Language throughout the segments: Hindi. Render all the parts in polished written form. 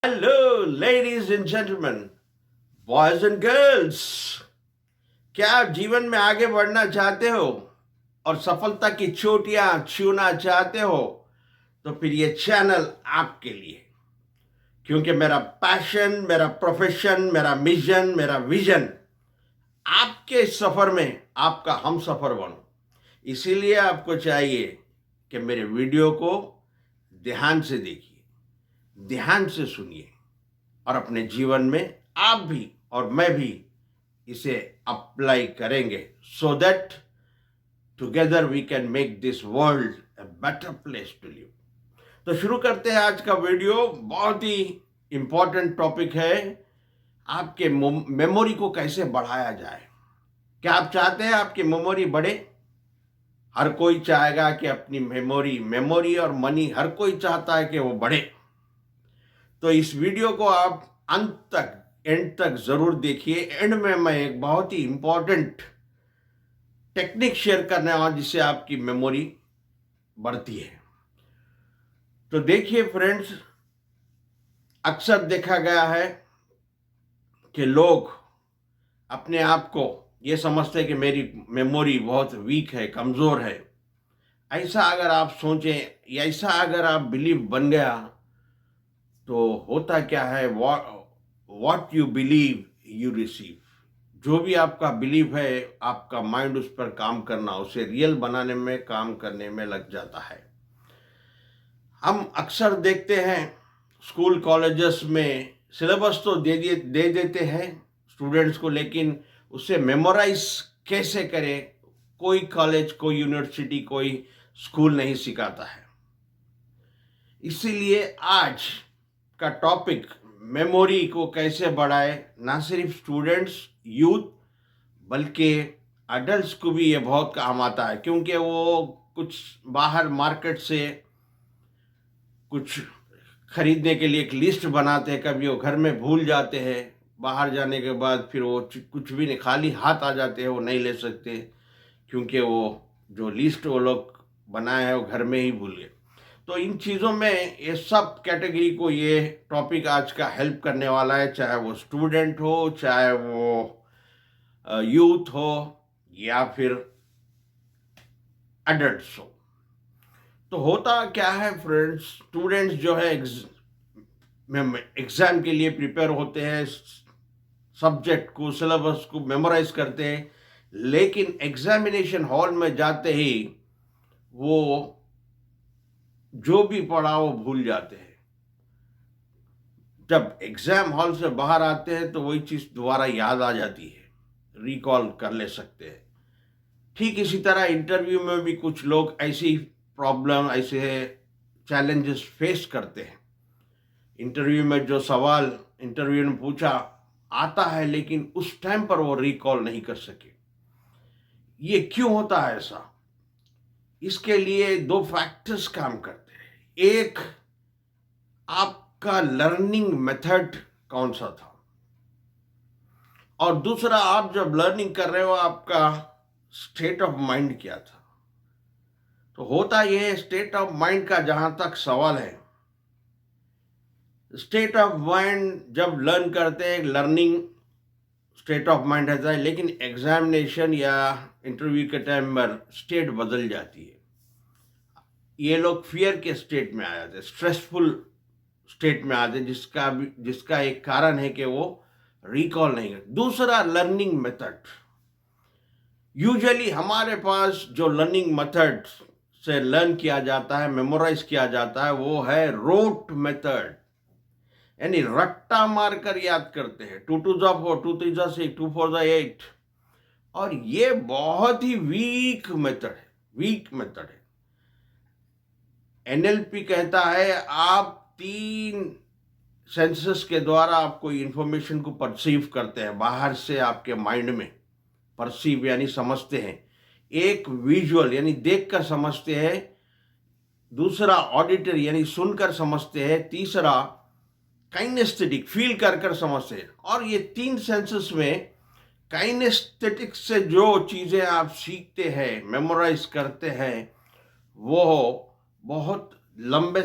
Hello ladies and gentleman, boys and girls. क्या आप जीवन में आगे बढ़ना चाहते हो और सफलता की चोटियां छूना चाहते हो? तो फिर ये चैनल आपके लिए, क्योंकि मेरा पैशन, मेरा प्रोफेशन, मेरा मिशन, मेरा विजन आपके सफर में आपका हम सफर बनो। इसीलिए आपको चाहिए कि मेरे वीडियो को ध्यान से देखिए, ध्यान से सुनिए और अपने जीवन में आप भी और मैं भी इसे अप्लाई करेंगे, so that together we can make this world a better place to live. तो शुरू करते हैं आज का वीडियो। बहुत ही इंपॉर्टेंट टॉपिक है, आपके मेमोरी को कैसे बढ़ाया जाए। क्या आप चाहते हैं आपकी मेमोरी बढ़े? हर कोई चाहेगा कि अपनी मेमोरी और मनी, हर कोई चाहता है कि वो बढ़े। तो इस वीडियो को आप अंत तक, एंड तक जरूर देखिए। एंड में मैं एक बहुत ही इंपॉर्टेंट टेक्निक शेयर करने वाला जिससे आपकी मेमोरी बढ़ती है। तो देखिए फ्रेंड्स, अक्सर देखा गया है कि लोग अपने आप को ये समझते हैं कि मेरी मेमोरी बहुत वीक है, कमज़ोर है। ऐसा अगर आप सोचें या ऐसा अगर आप बिलीव बन गया तो होता क्या है, what you believe you receive. जो भी आपका बिलीव है, आपका माइंड उस पर काम करना, उसे रियल बनाने में, काम करने में लग जाता है। हम अक्सर देखते हैं स्कूल कॉलेजेस में सिलेबस तो दे देते हैं स्टूडेंट्स को, लेकिन उसे मेमोराइज कैसे करें, कोई कॉलेज, कोई यूनिवर्सिटी, कोई स्कूल नहीं सिखाता है। इसीलिए आज का टॉपिक मेमोरी को कैसे बढ़ाए, ना सिर्फ स्टूडेंट्स, यूथ, बल्कि अडल्ट्स को भी ये बहुत काम आता है, क्योंकि वो कुछ बाहर मार्केट से कुछ खरीदने के लिए एक लिस्ट बनाते हैं, कभी वो घर में भूल जाते हैं, बाहर जाने के बाद फिर वो कुछ भी नहीं, खाली हाथ आ जाते हैं, वो नहीं ले सकते क्योंकि वो जो लिस्ट वो लोग बनाए हैं वो घर में ही भूल गए। तो इन चीज़ों में ये सब कैटेगरी को ये टॉपिक आज का हेल्प करने वाला है, चाहे वो स्टूडेंट हो, चाहे वो यूथ हो, या फिर एडल्ट्स हो। तो होता क्या है फ्रेंड्स, स्टूडेंट्स जो है एग्जाम के लिए प्रिपेयर होते हैं, सब्जेक्ट को, सिलेबस को मेमोराइज करते हैं, लेकिन एग्जामिनेशन हॉल में जाते ही वो जो भी पढ़ा वो भूल जाते हैं। जब एग्जाम हॉल से बाहर आते हैं तो वही चीज़ दोबारा याद आ जाती है, रिकॉल कर ले सकते हैं। ठीक इसी तरह इंटरव्यू में भी कुछ लोग ऐसी प्रॉब्लम, ऐसे चैलेंजेस फेस करते हैं। इंटरव्यू में जो सवाल इंटरव्यू ने पूछा आता है, लेकिन उस टाइम पर वो रिकॉल नहीं कर सके। ये क्यों होता है ऐसा? इसके लिए दो फैक्टर्स काम करते हैं। एक, आपका लर्निंग मेथड कौन सा था, और दूसरा, आप जब लर्निंग कर रहे हो आपका स्टेट ऑफ माइंड क्या था। तो होता यह, स्टेट ऑफ माइंड का जहां तक सवाल है, स्टेट ऑफ माइंड जब लर्न करते हैं, लर्निंग स्टेट ऑफ माइंड रहता है, लेकिन एग्जामिनेशन या इंटरव्यू के टाइम पर स्टेट बदल जाती है। ये लोग फियर के स्टेट में आ जाते हैं, स्ट्रेसफुल स्टेट में आते हैं, जिसका एक कारण है कि वो रिकॉल नहीं करते। दूसरा, लर्निंग मेथड। यूजुअली हमारे पास जो लर्निंग मेथड से लर्न किया जाता है, मेमोराइज किया जाता है, वो है रोट मेथड, यानी रट्टा मारकर याद करते हैं। 2 2 जा 4, 2 3 जा 6, 2 4 जा 8। और ये बहुत ही वीक मेथड है, वीक मेथड है। एनएलपी कहता है आप 3 सेंसेस के द्वारा आप कोई इंफॉर्मेशन को परसीव करते हैं, बाहर से आपके माइंड में परसीव यानी समझते हैं। एक, विजुअल यानी देखकर समझते हैं। दूसरा, ऑडिटरी यानी सुनकर समझते हैं। तीसरा, काइनेस्थेटिक फील कर समझते हैं। और ये 3 सेंसेस में काइनेस्थेटिक से जो चीज़ें आप सीखते हैं, मेमोराइज करते हैं, वो बहुत लंबे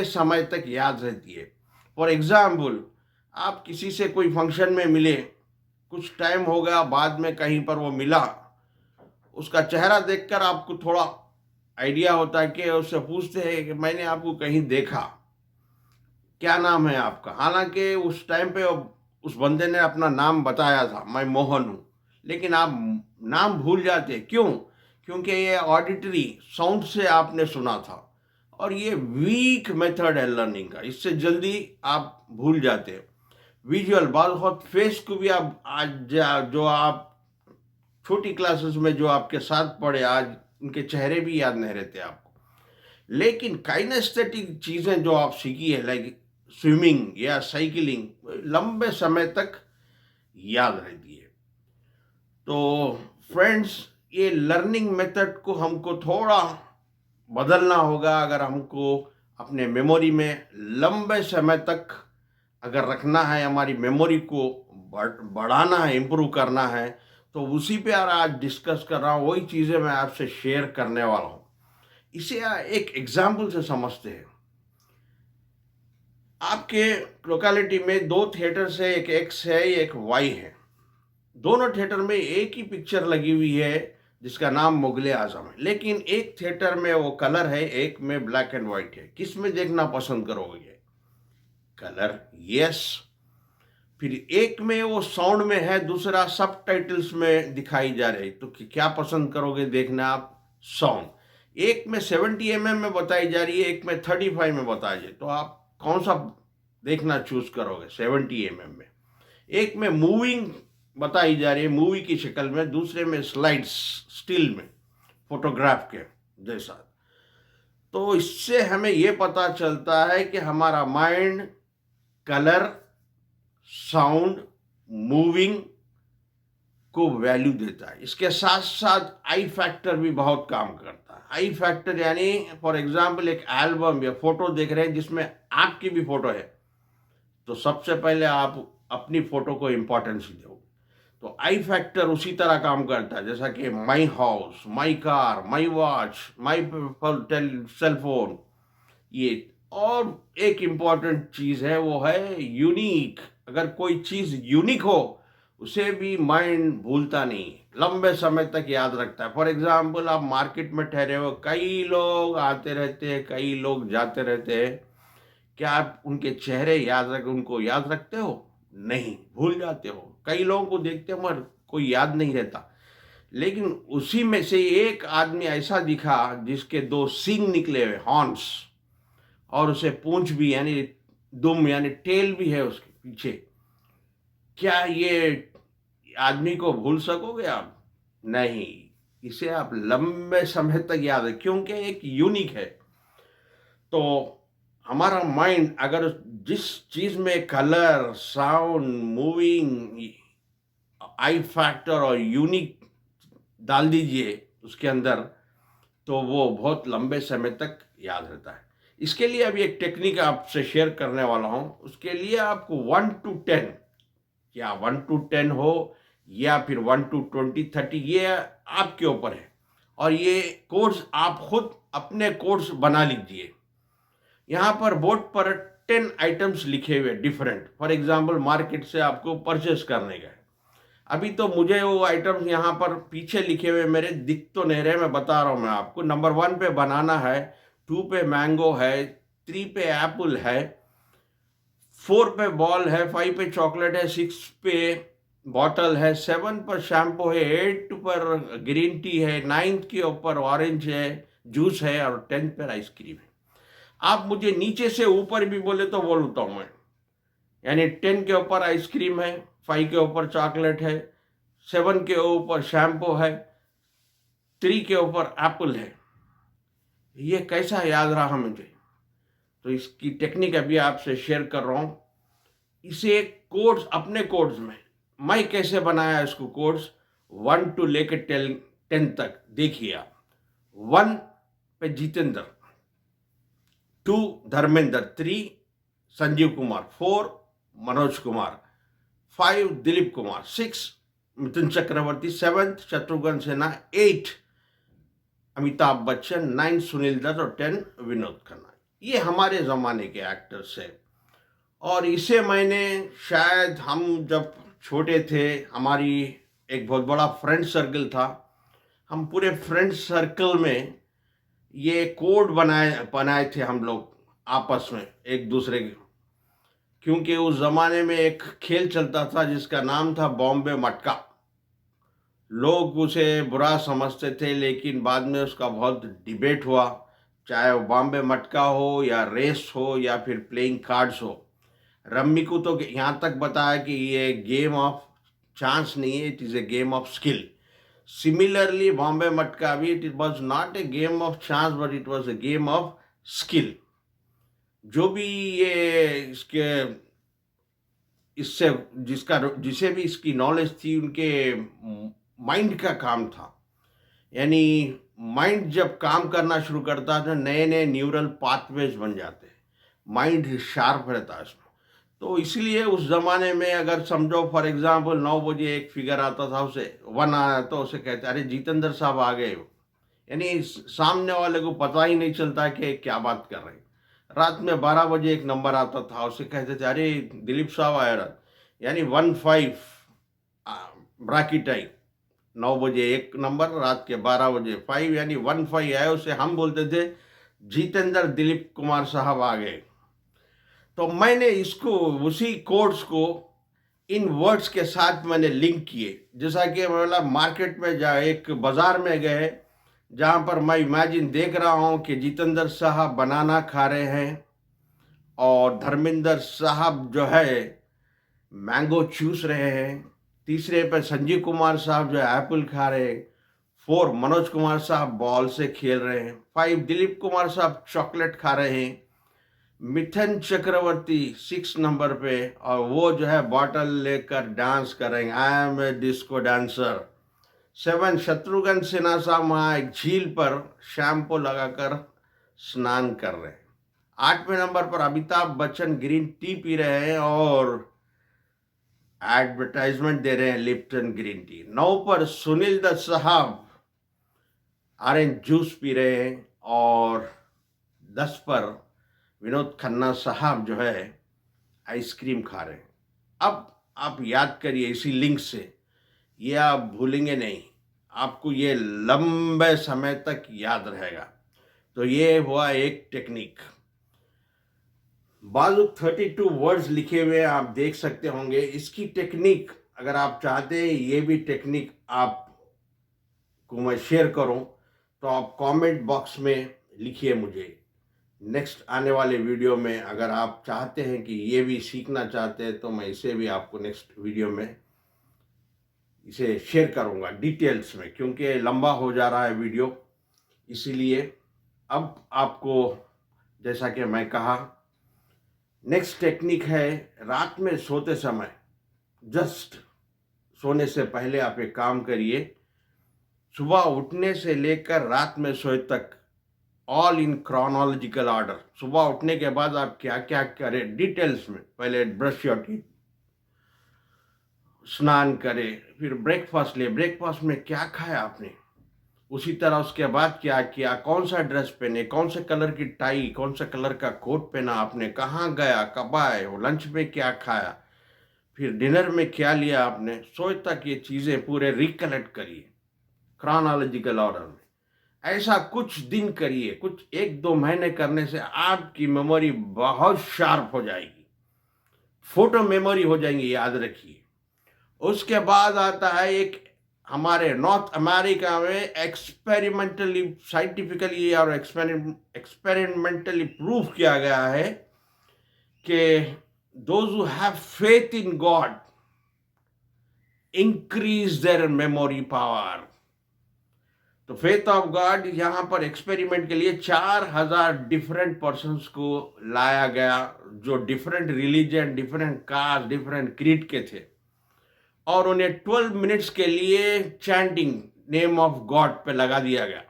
समय तक याद रहती है। फॉर एग्जाम्पल, आप किसी से कोई फंक्शन में मिले, कुछ टाइम हो गया, बाद में कहीं पर वो मिला, उसका चेहरा देखकर आपको थोड़ा आइडिया होता है कि उससे पूछते हैं कि मैंने आपको कहीं देखा, क्या नाम है आपका। हालांकि उस टाइम पे उस बंदे ने अपना नाम बताया था, मैं मोहन हूँ, लेकिन आप नाम भूल जाते। क्यों? क्योंकि ये ऑडिटरी साउंड से आपने सुना था, और ये वीक मेथड है लर्निंग का, इससे जल्दी आप भूल जाते। विजुअल, बहुत फेस को भी आप आज जो आप छोटी क्लासेस में जो आपके साथ पढ़े, आज उनके चेहरे भी याद नहीं रहते आपको। लेकिन काइनेस्थेटिक चीज़ें जो आप सीखी है, लाइक स्विमिंग या साइकिलिंग, लंबे समय तक याद रहती है। तो फ्रेंड्स, ये लर्निंग मेथड को हमको थोड़ा बदलना होगा अगर हमको अपने मेमोरी में लंबे समय तक अगर रखना है, हमारी मेमोरी को बढ़ाना है, इम्प्रूव करना है। तो उसी पे यार आज डिस्कस कर रहा हूँ, वही चीज़ें मैं आपसे शेयर करने वाला हूँ। इसे एक एग्जाम्पल से समझते हैं। आपके लोकेलिटी में दो थिएटर्स है, एक एक्स है, एक वाई है। दोनों थिएटर में एक ही पिक्चर लगी हुई है जिसका नाम मुगले आजम है, लेकिन एक थिएटर में वो कलर है, एक में ब्लैक एंड व्हाइट है। किस में देखना पसंद करोगे? Colour, yes. फिर एक में वो साउंड में है, दूसरा सब टाइटल्स में दिखाई जा रही, तो क्या पसंद करोगे देखना आप? साउंड। एक में 70 mm में बताई जा रही है, एक में 35 में बताई जाए, तो आप कौन सा देखना चूज करोगे? 70 mm में। एक में मूविंग बताई जा रही है, मूवी की शक्ल में, दूसरे में स्लाइड्स, स्टिल में, फोटोग्राफ के जैसा। तो इससे हमें यह पता चलता है कि हमारा माइंड कलर, साउंड, मूविंग को वैल्यू देता है। इसके साथ साथ आई फैक्टर भी बहुत काम करता है। आई फैक्टर यानी फॉर एग्जांपल एक एल्बम या फोटो देख रहे हैं जिसमें आपकी भी फोटो है, तो सबसे पहले आप अपनी फोटो को इंपॉर्टेंस दो। तो आई फैक्टर उसी तरह काम करता है, जैसा कि my house, my car, my watch, my cell phone. ये और एक इम्पॉर्टेंट चीज है, वो है यूनिक। अगर कोई चीज यूनिक हो, उसे भी माइंड भूलता नहीं, लंबे समय तक याद रखता है। फॉर एग्जाम्पल, आप मार्केट में ठहरे हो, कई लोग आते रहते हैं, कई लोग जाते रहते हैं, क्या आप उनके चेहरे उनको याद रखते हो? नहीं, भूल जाते हो। कई लोगों को देखते हो मगर कोई याद नहीं रहता। लेकिन उसी में से एक आदमी ऐसा दिखा जिसके दो सींग निकले हुए, हॉर्न्स, और उसे पूंछ भी यानी दुम यानी टेल भी है उसके पीछे। क्या ये आदमी को भूल सकोगे आप? नहीं, इसे आप लंबे समय तक याद है, क्योंकि एक यूनिक है। तो हमारा माइंड अगर जिस चीज में कलर, साउंड, मूविंग, आई फैक्टर और यूनिक डाल दीजिए उसके अंदर, तो वो बहुत लंबे समय तक याद रहता है। इसके लिए अभी एक टेक्निक आपसे शेयर करने वाला हूं। उसके लिए आपको 1 to 10, या 1 to 10 हो या फिर 1 to 20, 30, ये आपके ऊपर है। और ये कोड्स आप खुद अपने कोड्स बना लीजिए। यहाँ पर बोर्ड पर 10 आइटम्स लिखे हुए डिफरेंट। फॉर एग्जाम्पल, मार्केट से आपको परचेस करने गए, अभी तो मुझे वो आइटम्स यहाँ पर पीछे लिखे हुए मेरे दिख तो नहीं रहे, मैं बता रहा हूँ मैं आपको। नंबर 1 पे बनाना है, 2 पे मैंगो है, 3 पे एप्पल है, 4 पे बॉल है, 5 पे चॉकलेट है, 6 पे बॉटल है, 7 पर शैम्पू है, 8 पर ग्रीन टी है, 9 के ऊपर ऑरेंज है, जूस है, और 10 पर आइसक्रीम है। आप मुझे नीचे से ऊपर भी बोले तो बोलता हूँ मैं, यानी 10 के ऊपर आइसक्रीम है, 5 के ऊपर चॉकलेट है, 7 के ऊपर शैम्पू है, 3 के ऊपर एप्पल है। ये कैसा याद रहा मुझे? तो इसकी टेक्निक अभी आपसे शेयर कर रहा हूँ। इसे कोड्स, अपने कोड्स में मैं कैसे बनाया इसको कोड्स, 1 to लेकर 10 तक देखिए आप। 1 पे जितेंद्र, 2 धर्मेंद्र, 3 संजीव कुमार, 4 मनोज कुमार, 5 दिलीप कुमार, 6 मिथुन चक्रवर्ती, 7 शत्रुघ्न सिन्हा, 8 अमिताभ बच्चन, 9 सुनील दत्त और 10 विनोद खन्ना। ये हमारे जमाने के एक्टर्स हैं। और इसे मैंने शायद हम जब छोटे थे, हमारी एक बहुत बड़ा फ्रेंड सर्कल था, हम पूरे फ्रेंड सर्कल में ये कोड बनाए बनाए थे हम लोग आपस में एक दूसरे के, क्योंकि उस ज़माने में एक खेल चलता था जिसका नाम था बॉम्बे मटका। लोग उसे बुरा समझते थे, लेकिन बाद में उसका बहुत डिबेट हुआ, चाहे वो बॉम्बे मटका हो या रेस हो या फिर प्लेइंग कार्ड्स हो। रम्मी को तो यहाँ तक बताया कि ये गेम ऑफ चांस नहीं है, it is a game of skill. Similarly Bombay मटका भी, it was not a game of chance but it was a game of skill. जो भी ये इसके इससे जिसे भी इसकी नॉलेज थी, उनके माइंड का काम था। यानी माइंड जब काम करना शुरू करता है, नए नए न्यूरल पाथवेज बन जाते हैं, माइंड शार्प रहता है इसमें। तो इसलिए उस ज़माने में अगर समझो फॉर एग्जांपल 9 बजे एक फिगर आता था, उसे 1 आया तो उसे कहते अरे जितेंद्र साहब आ गए। यानी सामने वाले को पता ही नहीं चलता कि क्या बात कर रहे हैं। रात में 12 बजे एक नंबर आता था, उसे कहते थे अरे दिलीप साहब आया रात। यानी 15 ब्राकेट आई, 9 बजे एक नंबर, रात के 12 बजे 5, यानी 15 आए, उसे हम बोलते थे जितेंद्र दिलीप कुमार साहब आ गए। तो मैंने इसको उसी कोड्स को इन वर्ड्स के साथ मैंने लिंक किए। जैसा कि मतलब मार्केट में जा एक बाजार में गए, जहाँ पर मैं इमेजिन देख रहा हूँ कि जितेंद्र साहब बनाना खा रहे हैं और धर्मेंद्र साहब जो है मैंगो चूस रहे हैं, तीसरे पर संजीव कुमार साहब जो है एप्पल खा रहे हैं, 4 मनोज कुमार साहब बॉल से खेल रहे हैं, 5 दिलीप कुमार साहब चॉकलेट खा रहे हैं, मिथुन चक्रवर्ती 6 नंबर पे और वो जो है बॉटल लेकर डांस करेंगे, I am a disco dancer. 7 Shatrughan Sinha साहब वहाँ एक झील पर शैम्पू लगाकर स्नान कर रहे हैं। 8वें नंबर पर Amitabh Bachchan green tea P रहे हैं और एडवर्टाइजमेंट दे रहे हैं लिप्टन ग्रीन टी। 9 पर सुनील दत्त साहब ऑरेंज जूस पी रहे हैं और 10 पर विनोद खन्ना साहब जो है आइसक्रीम खा रहे हैं। अब आप याद करिए इसी लिंक से, ये आप भूलेंगे नहीं, आपको ये लंबे समय तक याद रहेगा। तो ये हुआ एक टेक्निक। बाजू 32 वर्ड्स लिखे हुए आप देख सकते होंगे। इसकी टेक्निक अगर आप चाहते हैं ये भी टेक्निक आपको मैं शेयर करूं, तो आप कमेंट बॉक्स में लिखिए मुझे। नेक्स्ट आने वाले वीडियो में अगर आप चाहते हैं कि ये भी सीखना चाहते हैं, तो मैं इसे भी आपको नेक्स्ट वीडियो में इसे शेयर करूंगा डिटेल्स में, क्योंकि लंबा हो जा रहा है वीडियो। इसीलिए अब आपको, जैसा कि मैं कहा, नेक्स्ट टेक्निक है रात में सोते समय, जस्ट सोने से पहले आप एक काम करिए, सुबह उठने से लेकर रात में सोए तक ऑल इन क्रोनोलॉजिकल ऑर्डर। सुबह उठने के बाद आप क्या क्या करें डिटेल्स में, पहले ब्रश योर टीथ, स्नान करें, फिर ब्रेकफास्ट ले, ब्रेकफास्ट में क्या खाया आपने, उसी तरह उसके बाद क्या किया, कौन सा ड्रेस पहने, कौन से कलर की टाई, कौन सा कलर का कोट पहना आपने, कहाँ गया, कब आए, लंच में क्या खाया, फिर डिनर में क्या लिया आपने, सोए तक ये चीज़ें पूरे रिकलेक्ट करिए क्रोनोलॉजिकल ऑर्डर में। ऐसा कुछ दिन करिए, कुछ 1-2 महीने करने से आपकी मेमोरी बहुत शार्प हो जाएगी, फोटो मेमोरी हो जाएंगी, याद रखिए। उसके बाद आता है एक, हमारे नॉर्थ अमेरिका में एक्सपेरिमेंटली, साइंटिफिकली और एक्सपेरिमेंटली प्रूफ किया गया है कि those who have faith in God increase their memory power. तो फेथ ऑफ गॉड यहाँ पर एक्सपेरिमेंट के लिए 4000 डिफरेंट पर्सन्स को लाया गया, जो different religion, different caste, different creed के थे, और उन्हें 12 मिनट्स के लिए चैंटिंग नेम ऑफ गॉड पे लगा दिया गया।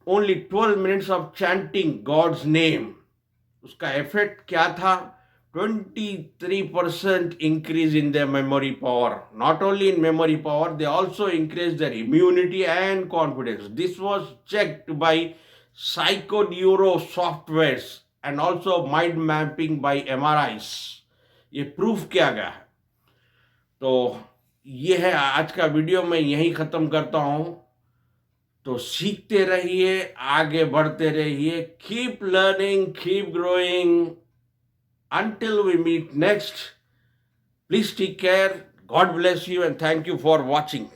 Only 12 minutes of chanting God's name. उसका इफेक्ट क्या था? 23% increase in their memory power. Not only in memory power, they also increased their immunity and confidence. This was checked by psychoneuro softwares and also mind mapping by MRIs, ये प्रूफ किया गया है। तो ये है आज का वीडियो, मैं यहीं ख़त्म करता हूँ। तो सीखते रहिए, आगे बढ़ते रहिए, keep learning, keep growing, until we meet next. Please take care. God bless you and thank you for watching.